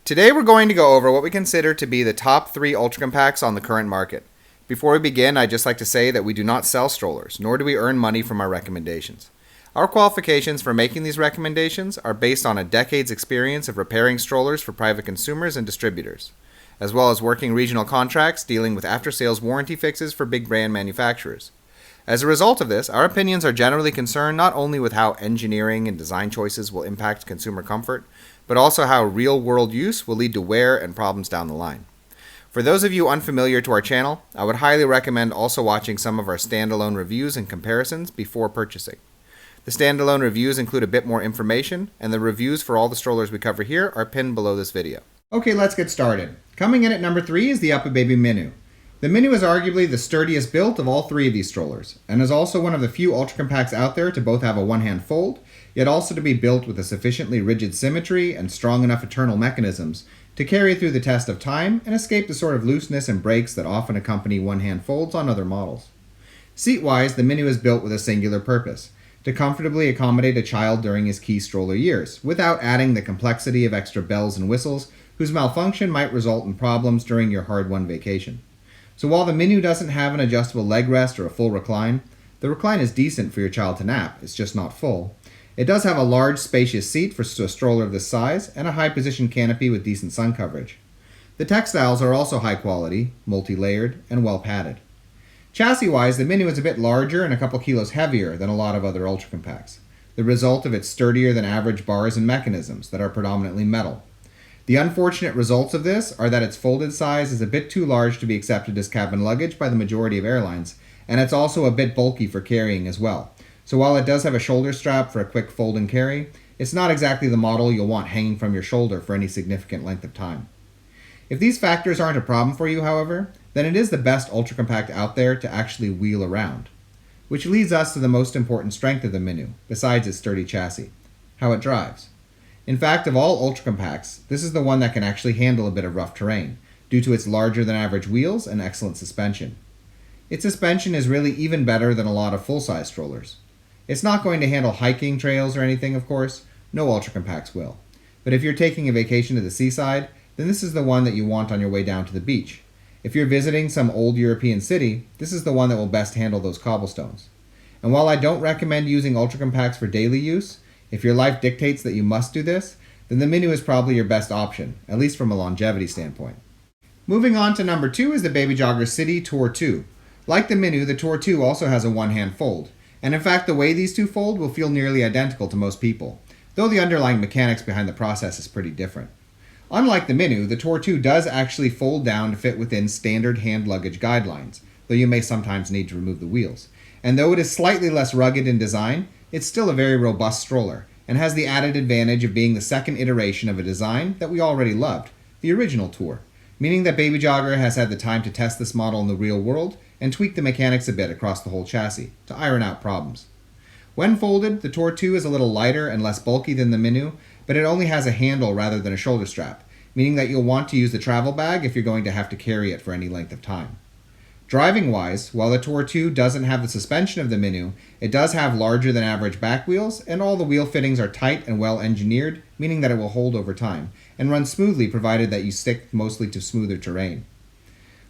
Today we're going to go over what we consider to be the top 3 ultra compacts on the current market. Before we begin, I'd just like to say that we do not sell strollers, nor do we earn money from our recommendations. Our qualifications for making these recommendations are based on a decade's experience of repairing strollers for private consumers and distributors, as well as working regional contracts dealing with after-sales warranty fixes for big brand manufacturers. As a result of this, our opinions are generally concerned not only with how engineering and design choices will impact consumer comfort, but also how real-world use will lead to wear and problems down the line. For those of you unfamiliar to our channel, I would highly recommend also watching some of our standalone reviews and comparisons before purchasing. The standalone reviews include a bit more information, and the reviews for all the strollers we cover here are pinned below this video. Okay, let's get started. Coming in at number 3 is the UPPAbaby Menu. The Menu is arguably the sturdiest built of all 3 of these strollers, and is also one of the few ultra compacts out there to both have a one-hand fold, yet also to be built with a sufficiently rigid symmetry and strong enough internal mechanisms to carry through the test of time and escape the sort of looseness and breaks that often accompany one-hand folds on other models. Seat-wise, the Menu is built with a singular purpose: to comfortably accommodate a child during his key stroller years, without adding the complexity of extra bells and whistles whose malfunction might result in problems during your hard-won vacation. So while the Menu doesn't have an adjustable leg rest or a full recline, the recline is decent for your child to nap, it's just not full. It does have a large, spacious seat for a stroller of this size, and a high-position canopy with decent sun coverage. The textiles are also high quality, multi-layered, and well padded. Chassis-wise, the Menu is a bit larger and a couple kilos heavier than a lot of other ultra compacts, the result of its sturdier than average bars and mechanisms that are predominantly metal. The unfortunate results of this are that its folded size is a bit too large to be accepted as cabin luggage by the majority of airlines, and it's also a bit bulky for carrying as well. So while it does have a shoulder strap for a quick fold and carry, it's not exactly the model you'll want hanging from your shoulder for any significant length of time. If these factors aren't a problem for you, however, then it is the best ultra compact out there to actually wheel around. Which leads us to the most important strength of the Menu, besides its sturdy chassis: how it drives. In fact, of all ultra compacts, this is the one that can actually handle a bit of rough terrain, due to its larger than average wheels and excellent suspension. Its suspension is really even better than a lot of full-size strollers. It's not going to handle hiking trails or anything, of course. No ultra compacts will. But if you're taking a vacation to the seaside, then this is the one that you want on your way down to the beach. If you're visiting some old European city, this is the one that will best handle those cobblestones. And while I don't recommend using ultra compacts for daily use, if your life dictates that you must do this, then the Menu is probably your best option, at least from a longevity standpoint. Moving on to number 2 is the Baby Jogger City Tour 2. Like the Menu, the Tour 2 also has a one-hand fold, and in fact the way these two fold will feel nearly identical to most people, though the underlying mechanics behind the process is pretty different. Unlike the Menu, the Tour 2 does actually fold down to fit within standard hand luggage guidelines, though you may sometimes need to remove the wheels. And though it is slightly less rugged in design, it's still a very robust stroller, and has the added advantage of being the second iteration of a design that we already loved, the original Tour, meaning that Baby Jogger has had the time to test this model in the real world and tweak the mechanics a bit across the whole chassis to iron out problems. When folded, the Tour 2 is a little lighter and less bulky than the Menu, but it only has a handle rather than a shoulder strap, meaning that you'll want to use the travel bag if you're going to have to carry it for any length of time. Driving-wise, while the Tour 2 doesn't have the suspension of the Menu, it does have larger than average back wheels, and all the wheel fittings are tight and well engineered, meaning that it will hold over time, and run smoothly provided that you stick mostly to smoother terrain.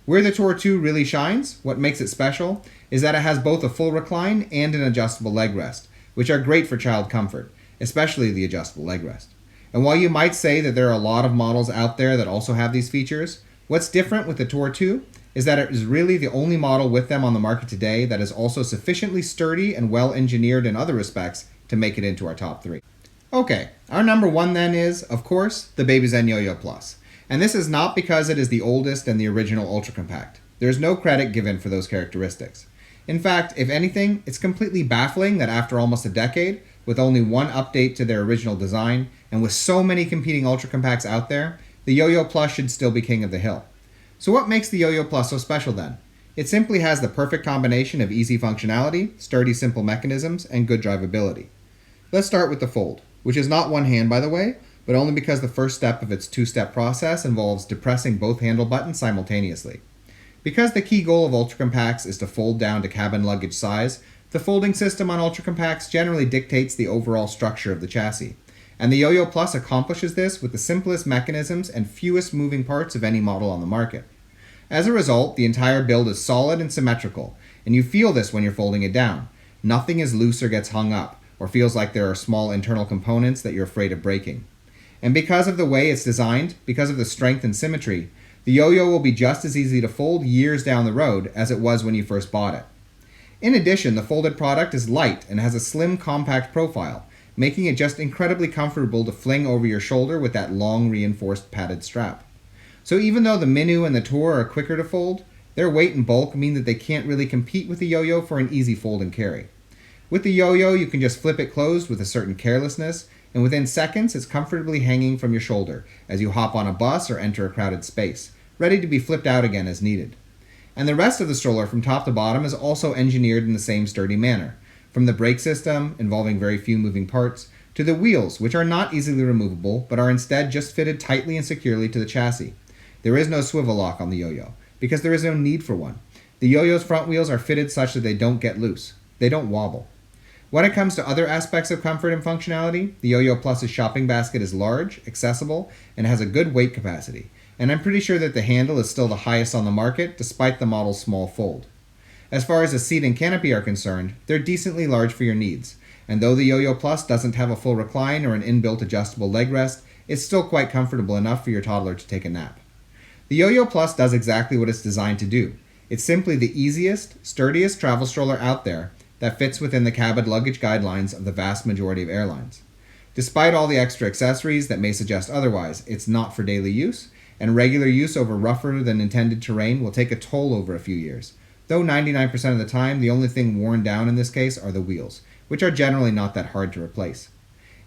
Where the Tour 2 really shines, what makes it special, is that it has both a full recline and an adjustable leg rest, which are great for child comfort, especially the adjustable leg rest. And while you might say that there are a lot of models out there that also have these features, what's different with the Tour 2 is that it is really the only model with them on the market today that is also sufficiently sturdy and well engineered in other respects to make it into our top 3. Okay, our number 1 then is, of course, the Babyzen Yoyo Plus. And this is not because it is the oldest and the original ultra compact. There's no credit given for those characteristics. In fact, if anything, it's completely baffling that after almost a decade, with only one update to their original design, and with so many competing ultra compacts out there, the Yoyo Plus should still be king of the hill. So what makes the Yoyo Plus so special then? It simply has the perfect combination of easy functionality, sturdy simple mechanisms, and good drivability. Let's start with the fold, which is not one hand by the way, but only because the first step of its 2-step process involves depressing both handle buttons simultaneously. Because the key goal of ultra compacts is to fold down to cabin luggage size, the folding system on ultra compacts generally dictates the overall structure of the chassis, And the Yoyo Plus accomplishes this with the simplest mechanisms and fewest moving parts of any model on the market. As a result, the entire build is solid and symmetrical, and you feel this when you're folding it down. Nothing is loose or gets hung up, or feels like there are small internal components that you're afraid of breaking. And because of the way it's designed, because of the strength and symmetry, the Yoyo will be just as easy to fold years down the road as it was when you first bought it. In addition, the folded product is light and has a slim, compact profile, making it just incredibly comfortable to fling over your shoulder with that long, reinforced padded strap. So even though the Menu and the Tour are quicker to fold, their weight and bulk mean that they can't really compete with the Yoyo for an easy fold and carry. With the Yoyo, you can just flip it closed with a certain carelessness, and within seconds it's comfortably hanging from your shoulder as you hop on a bus or enter a crowded space, ready to be flipped out again as needed. And the rest of the stroller from top to bottom is also engineered in the same sturdy manner, from the brake system, involving very few moving parts, to the wheels, which are not easily removable, but are instead just fitted tightly and securely to the chassis. There is no swivel lock on the Yoyo, because there is no need for one. The Yoyo's front wheels are fitted such that they don't get loose. They don't wobble. When it comes to other aspects of comfort and functionality, the Yoyo Plus's shopping basket is large, accessible, and has a good weight capacity, and I'm pretty sure that the handle is still the highest on the market, despite the model's small fold. As far as the seat and canopy are concerned, they're decently large for your needs, and though the Yoyo Plus doesn't have a full recline or an inbuilt adjustable leg rest, it's still quite comfortable enough for your toddler to take a nap. The Yoyo Plus does exactly what it's designed to do. It's simply the easiest, sturdiest travel stroller out there that fits within the cabin luggage guidelines of the vast majority of airlines. Despite all the extra accessories that may suggest otherwise, it's not for daily use, and regular use over rougher than intended terrain will take a toll over a few years. Though 99% of the time, the only thing worn down in this case are the wheels, which are generally not that hard to replace.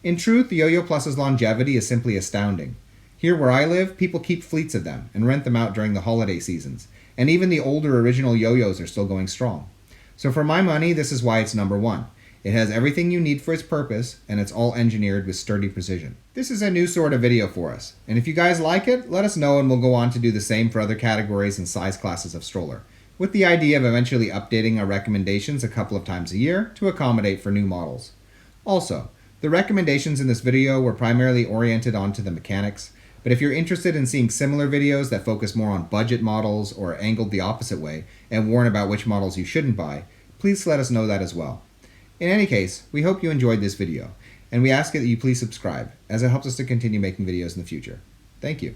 In truth, the Yoyo Plus's longevity is simply astounding. Here where I live, people keep fleets of them and rent them out during the holiday seasons, and even the older original Yoyos are still going strong. So for my money, this is why it's number one. It has everything you need for its purpose, and it's all engineered with sturdy precision. This is a new sort of video for us, and if you guys like it, let us know and we'll go on to do the same for other categories and size classes of stroller, with the idea of eventually updating our recommendations a couple of times a year to accommodate for new models. Also, the recommendations in this video were primarily oriented onto the mechanics, but if you're interested in seeing similar videos that focus more on budget models or angled the opposite way and warn about which models you shouldn't buy, please let us know that as well. In any case, we hope you enjoyed this video, and we ask that you please subscribe, as it helps us to continue making videos in the future. Thank you.